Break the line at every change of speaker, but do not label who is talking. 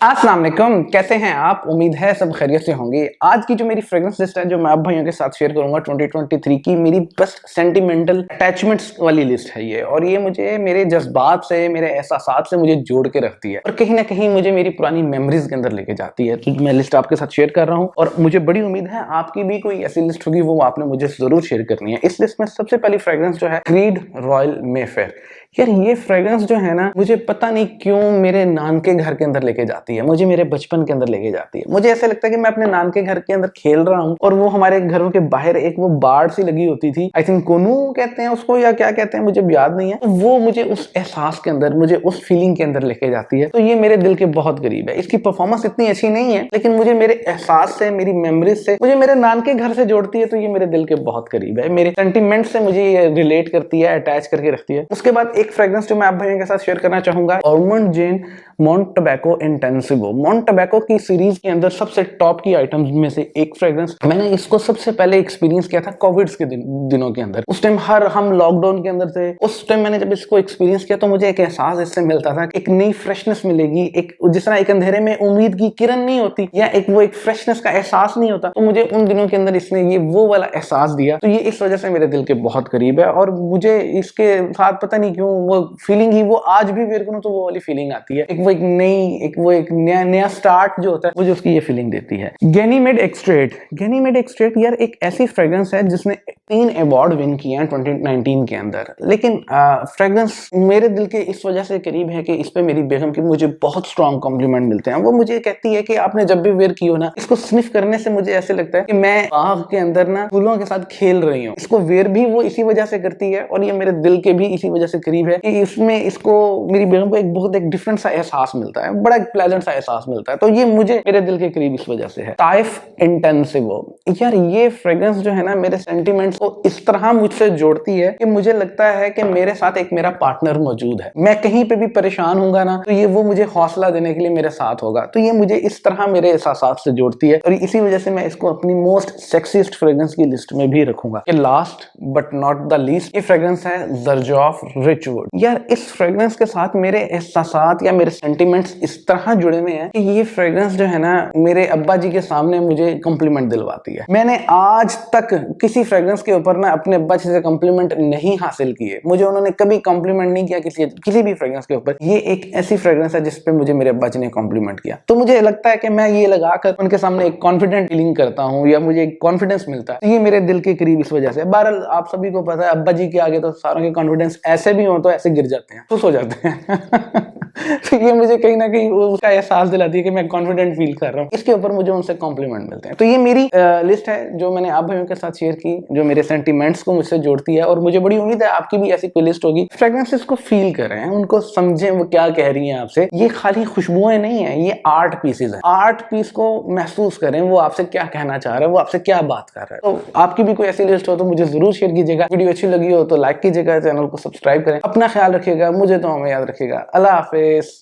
अस्सलाम वालेकुम, कैसे हैं आप? उम्मीद है सब खैरियत से होंगे। आज की जो मेरी फ्रेग्रेंस लिस्ट है जो मैं आप भाइयों के साथ शेयर करूंगा 2023 की मेरी बेस्ट सेंटिमेंटल अटैचमेंट्स वाली लिस्ट है ये। और ये मुझे मेरे जज्बात से, मेरे एहसासात से मुझे जोड़ के रखती है और कहीं ना कहीं मुझे मेरी पुरानी मेमोरीज के अंदर लेके जाती है। तो मैं लिस्ट आपके साथ शेयर कर रहा हूँ और मुझे बड़ी उम्मीद है आपकी भी कोई ऐसी लिस्ट होगी, वो आपने मुझे जरूर शेयर करनी है। इस लिस्ट में सबसे पहली फ्रेग्रेंस जो है क्रीड रॉयल मेफेयर। यार ये फ्रेग्रेंस जो है ना, मुझे पता नहीं क्यों मेरे नान के घर के अंदर लेके जाती है, मुझे मेरे बचपन के अंदर लेके जाती है। मुझे ऐसा लगता है कि मैं अपने नान के घर के अंदर खेल रहा हूँ और वो हमारे घरों के बाहर एक वो बाड़ सी लगी होती थी, आई थिंक कोनू कहते हैं उसको या क्या कहते हैं, मुझे याद नहीं है। तो वो मुझे उस एहसास के अंदर, मुझे उस फीलिंग के अंदर लेके जाती है। तो ये मेरे दिल के बहुत करीब है। इसकी परफॉर्मेंस इतनी अच्छी नहीं है, लेकिन मुझे मेरे एहसास से, मेरी मेमोरीज से, मुझे मेरे नान के घर से जोड़ती है। तो ये मेरे दिल के बहुत करीब है, मेरे सेंटिमेंट से मुझे ये रिलेट करती है, अटैच करके रखती है। उसके बाद एक फ्रेग्रेंस जो मैं आप भाइयों के साथ शेयर करना चाहूंगा, ऑलमंड जैन मॉन्ट टबैको इंटेंसिवो। मॉन्ट टबैको की सीरीज के अंदर सबसे टॉप की आइटम्स में से एक फ्रेग्रेंस। मैंने इसको सबसे पहले एक्सपीरियंस किया था कोविड के दिनों के अंदर। उस टाइम हम लॉकडाउन के अंदर थे। उस टाइम मैंने जब इसको एक्सपीरियंस किया तो मुझे एक एहसास इससे मिलता था, एक नई फ्रेशनेस मिलेगी, एक जिस तरह एक अंधेरे में उम्मीद की किरण नहीं होती या एक फ्रेशनेस का एहसास नहीं होता। तो मुझे उन दिनों के अंदर इसने ये वो वाला एहसास दिया। तो ये इस वजह से मेरे दिल के बहुत करीब है और मुझे इसके साथ पता नहीं क्यों वो फीलिंग ही, वो आज भी मेरे को तो वो वाली फीलिंग आती है। एक नया स्टार्ट जो होता है, मुझे उसकी ये फीलिंग देती है। गैनीमेड एक्सट्रेट। गैनीमेड एक्सट्रेट यार एक ऐसी फ्रेग्रेंस है जिसने 3 अवार्ड विन किए हैं 2019 के अंदर। लेकिन फ्रेग्रेंस मेरे दिल के इस वजह से करीब है कि इस पे मेरी बेगम की मुझे बहुत स्ट्रॉन्ग कॉम्प्लीमेंट मिलते हैं। वो मुझे कहती है कि आपने जब भी वेयर की हो ना, इसको स्निफ करने से मुझे ऐसे लगता है कि मैं बाग के अंदर ना फूलों के साथ खेल रही हूँ। इसको वेयर भी वो इसी वजह से करती है और ये मेरे दिल के भी इसी वजह से करीब है कि इसमें इसको मेरी बेगम को एक डिफरेंट सा एहसास मिलता है, बड़ा प्लेजेंट सा एहसास मिलता है। तो ये मुझे मेरे दिल के करीब इस वजह से है। ताइफ इंटेंसिवो। यार ये फ्रेग्रेंस जो है ना, मेरे सेंटिमेंट्स को इस तरह मुझसे जोड़ती है कि मुझे लगता है कि मेरे साथ एक मेरा पार्टनर मौजूद है। मैं कहीं पे भी परेशान होऊंगा ना, तो ये वो मुझे हौसला देने के लिए मेरे साथ होगा। तो ये मुझे इस तरह मेरे एहसास से जोड़ती है और इसी वजह से मैं इसको अपनी मोस्ट सेक्सीस्ट फ्रेग्रेंस की लिस्ट में भी रखूंगा। Last but not the least, ये फ्रेग्रेंस है ज़रजॉफ रिचवुड। यार इस फ्रेग्रेंस के साथ मेरे एहसास या मेरे सेंटिमेंट्स इस तरह जुड़े हुए हैं कि ये फ्रेग्रेंस जो है ना, मेरे अब्बा जी के सामने मुझे कॉम्प्लीमेंट दिलवाती है। मैंने आज तक किसी फ्रेग्रेंस के ऊपर ना अपने अब्बा जी से कॉम्प्लीमेंट नहीं हासिल किए। मुझे उन्होंने कभी कॉम्प्लीमेंट नहीं किया किसी भी फ्रेग्रेंस के ऊपर। ये एक ऐसी फ्रेग्रेंस है जिसपे मुझे मेरे अब्बा जी ने कॉम्प्लीमेंट किया। तो मुझे लगता है कि मैं ये लगाकर उनके सामने एक कॉन्फिडेंट फीलिंग करता हूँ या मुझे एक कॉन्फिडेंस मिलता है। तो ये मेरे दिल के करीब इस वजह से। बहरहाल आप सभी को पता है, अब्बा जी के आगे तो सारों के कॉन्फिडेंस ऐसे भी हो तो ऐसे गिर जाते हैं, खुश हो जाते हैं। तो ये मुझे कहीं ना कहीं उसका एहसास दिलाती है कि मैं कॉन्फिडेंट फील कर रहा हूँ। इसके ऊपर मुझे उनसे कॉम्प्लीमेंट मिलते हैं। तो ये मेरी लिस्ट है जो मैंने आप भाइयों के साथ शेयर की, जो मेरे सेंटिमेंट्स को मुझसे जोड़ती है। और मुझे बड़ी उम्मीद है आपकी भी ऐसी कोई लिस्ट होगी। फ्रेग्रेंसेस को फील करें, उनको समझें, वो क्या कह रही हैं आपसे। ये खाली खुशबुएं नहीं है, ये आर्ट पीसेज है। आर्ट पीस को महसूस करें, वो आपसे क्या कहना चाह रहा है, वो आपसे क्या बात कर रहा है। तो आपकी भी कोई ऐसी लिस्ट हो तो मुझे जरूर शेयर कीजिएगा। वीडियो अच्छी लगी हो तो लाइक कीजिएगा, चैनल को सब्सक्राइब करें। अपना ख्याल रखिएगा, मुझे तो हमें याद रखिएगा। अल्लाह हाफिज।